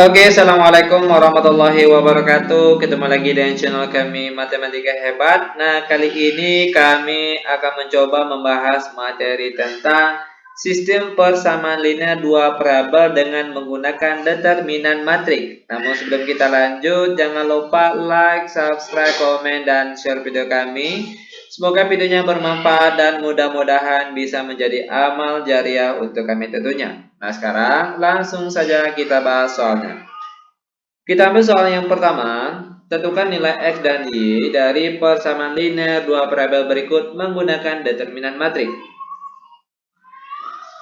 Oke, assalamualaikum warahmatullahi wabarakatuh. Ketemu lagi dengan channel kami Matematika Hebat. Nah, kali ini kami akan mencoba membahas materi tentang sistem persamaan linear dua parabel dengan menggunakan determinan matrik. Namun sebelum kita lanjut, jangan lupa like, subscribe, komen, dan share video kami. Semoga videonya bermanfaat dan mudah-mudahan bisa menjadi amal jariah untuk kami tentunya. Nah, sekarang langsung saja kita bahas soalnya. Kita ambil soal yang pertama. Tentukan nilai X dan Y dari persamaan linear dua parabel berikut menggunakan determinan matrik.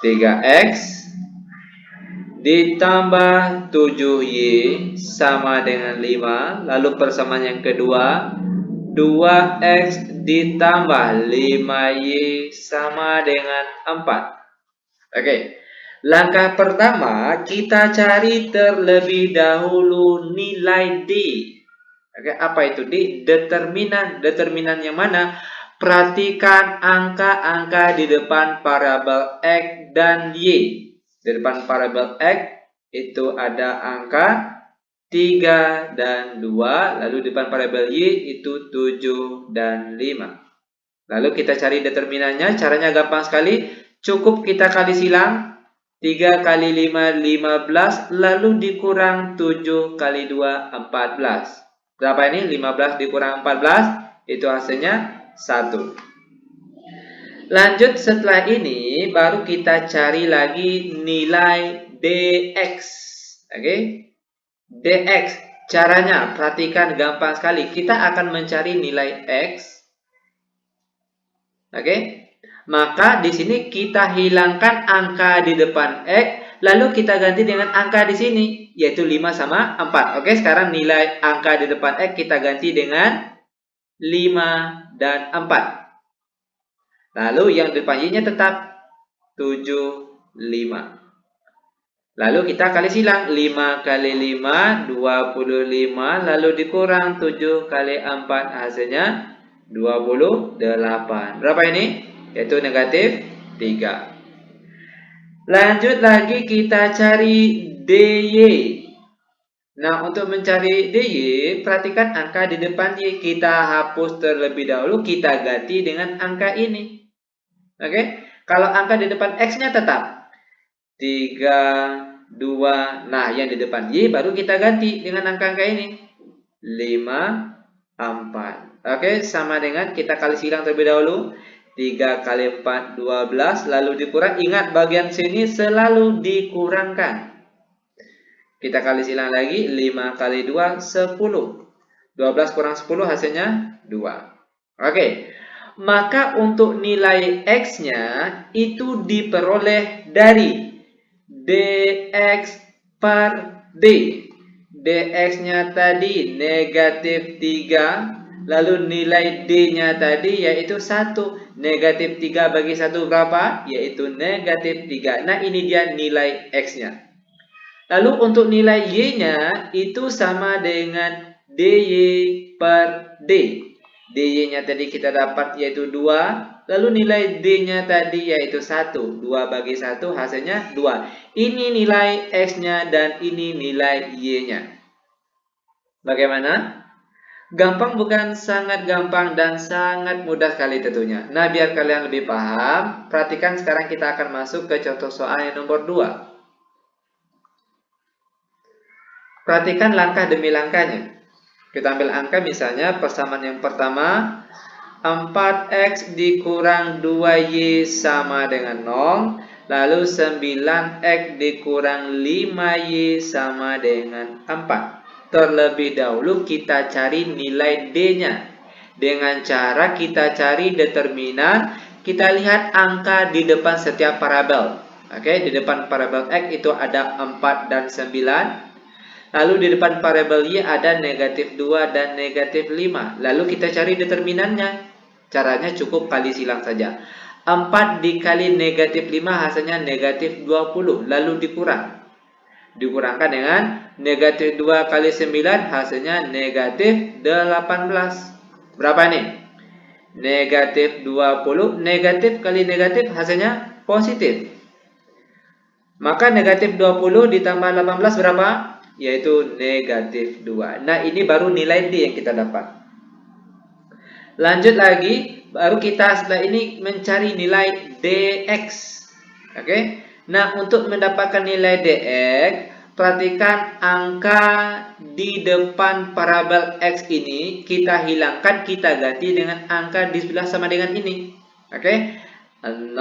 3X ditambah 7Y sama dengan 5. Lalu persamaan yang kedua, 2X ditambah 5Y sama dengan 4. Oke, langkah pertama kita cari terlebih dahulu nilai D. Oke, apa itu D? Determinan. Determinan yang mana? Perhatikan angka-angka di depan parabel X dan Y. Di depan parabel X itu ada angka 3 dan 2. Lalu di depan parabel Y itu 7 dan 5. Lalu kita cari determinannya. Caranya gampang sekali. Cukup kita kali silang. 3 kali 5, 15. Lalu dikurang 7 kali 2, 14. Berapa ini? 15 dikurang 14. Itu hasilnya 1. Lanjut setelah ini baru kita cari lagi nilai dx. Oke? Dx. Caranya perhatikan gampang sekali. Kita akan mencari nilai x. Oke? Maka di sini kita hilangkan angka di depan x, lalu kita ganti dengan angka di sini, yaitu 5 sama 4. Oke, sekarang nilai angka di depan x kita ganti dengan 5 dan 4. Lalu yang di depan y-nya tetap 7, 5. Lalu kita kali silang. 5 kali 5, 25. Lalu dikurang 7 kali 4, hasilnya 28. Berapa ini? Yaitu negatif 3. Lanjut lagi kita cari DY. Nah, untuk mencari DY, perhatikan angka di depan Y. Kita hapus terlebih dahulu, kita ganti dengan angka ini. Oke? Kalau angka di depan X-nya tetap 3, 2. Nah, yang di depan Y baru kita ganti dengan angka-angka ini. 5, 4. Oke, sama dengan kita kali silang terlebih dahulu. 3 kali 4, 12. Lalu dikurang. Ingat bagian sini selalu dikurangkan. Kita kali silang lagi. 5 kali 2, 10. 12 kurang 10 hasilnya 2. Oke. Maka untuk nilai X-nya itu diperoleh dari dx per D. dx-nya tadi negatif 3. Lalu nilai D-nya tadi yaitu 1. Negatif 3 bagi 1 berapa? Yaitu negatif 3. Nah, ini dia nilai X-nya. Lalu untuk nilai Y-nya itu sama dengan DY per D. DY-nya tadi kita dapat yaitu 2. Lalu nilai D-nya tadi yaitu 1. 2 bagi 1 hasilnya 2. Ini nilai X-nya dan ini nilai Y-nya. Bagaimana? Gampang bukan? Sangat gampang dan sangat mudah sekali tentunya. Nah, biar kalian lebih paham, perhatikan sekarang kita akan masuk ke contoh soal yang nomor 2. Perhatikan langkah demi langkahnya. Kita ambil angka misalnya persamaan yang pertama 4x dikurang 2y sama dengan 0. Lalu 9x dikurang 5y sama dengan 4. Terlebih dahulu kita cari nilai D-nya. Dengan cara kita cari determinan, kita lihat angka di depan setiap parabel. Oke, di depan parabel x itu ada 4 dan 9. Lalu di depan parabel Y ada negatif 2 dan negatif 5. Lalu kita cari determinannya. Caranya cukup kali silang saja. 4 dikali negatif 5 hasilnya negatif 20. Lalu dikurang. Dikurangkan dengan negatif 2 kali 9 hasilnya negatif 18. Berapa nih? Negatif 20. Negatif kali negatif hasilnya positif. Maka negatif 20 ditambah 18 berapa? yaitu negatif 2. Nah, ini baru nilai D yang kita dapat. Lanjut lagi, baru kita setelah ini mencari nilai dx. Oke. Nah, untuk mendapatkan nilai dx, perhatikan angka di depan parabel x ini kita hilangkan, kita ganti dengan angka di sebelah sama dengan ini. Oke. 0,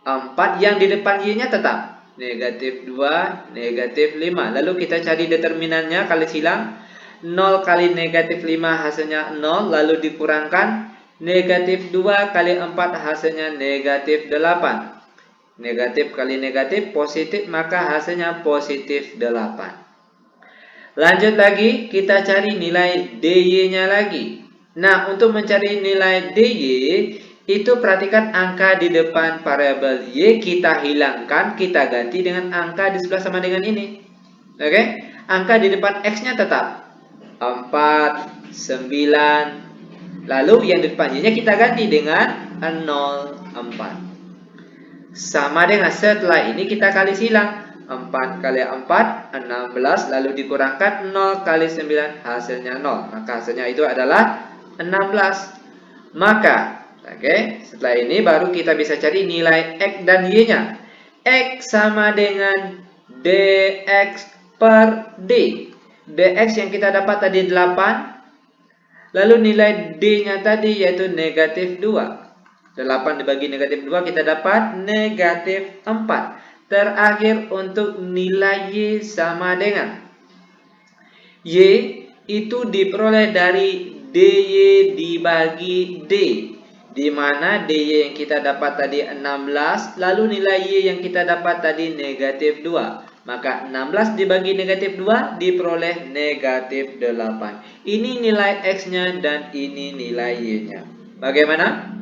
4, yang di depan y-nya tetap negatif 2, negatif 5. Lalu kita cari determinannya, kali silang. 0 kali negatif 5 hasilnya 0, lalu dikurangkan negatif 2 kali 4 hasilnya negatif 8. Negatif kali negatif positif, maka hasilnya positif 8. Lanjut lagi, kita cari nilai dy-nya lagi. Nah, untuk mencari nilai dy, itu perhatikan angka di depan variabel y kita hilangkan, kita ganti dengan angka di sebelah sama dengan ini. Oke? Angka di depan x-nya tetap 4, 9. Lalu yang di depan y-nya kita ganti dengan 0, 4. Sama dengan setelah ini kita kali silang. 4 kali 4, 16. Lalu dikurangkan 0 kali 9, hasilnya 0. Maka hasilnya itu adalah 16. Maka, setelah ini baru kita bisa cari nilai x dan y-nya. X sama dengan dx per d. dx yang kita dapat tadi 8. Lalu nilai d-nya tadi yaitu negatif 2. 8 dibagi negatif 2 kita dapat negatif 4. Terakhir untuk nilai y sama dengan y itu diperoleh dari dy dibagi d, di mana dy yang kita dapat tadi 16, lalu nilai y yang kita dapat tadi negatif 2. Maka 16 dibagi negatif 2 diperoleh negatif 8. Ini nilai x-nya dan ini nilai y-nya. Bagaimana?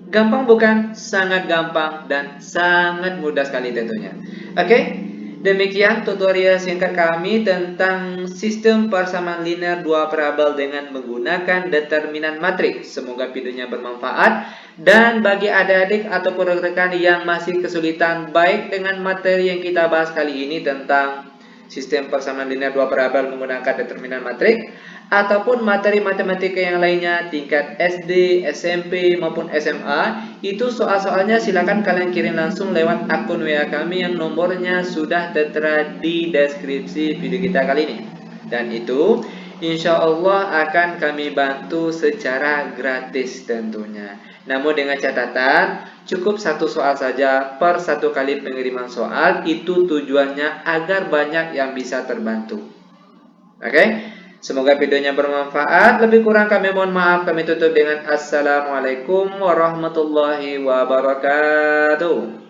Gampang bukan? Sangat gampang dan sangat mudah sekali tentunya. Oke, demikian tutorial singkat kami tentang sistem persamaan linear dua variabel dengan menggunakan determinan matriks. Semoga videonya bermanfaat. Dan bagi adik-adik ataupun rekan-rekan yang masih kesulitan baik dengan materi yang kita bahas kali ini tentang sistem persamaan linear dua variabel menggunakan determinan matriks, ataupun materi matematika yang lainnya tingkat SD, SMP maupun SMA, itu soal-soalnya silakan kalian kirim langsung lewat akun WA kami yang nomornya sudah tertera di deskripsi video kita kali ini. Dan itu insya Allah akan kami bantu secara gratis tentunya. Namun dengan catatan, cukup satu soal saja per satu kali pengiriman soal, itu tujuannya agar banyak yang bisa terbantu. Oke? Semoga videonya bermanfaat. Lebih kurang kami mohon maaf. Kami tutup dengan Assalamualaikum warahmatullahi wabarakatuh.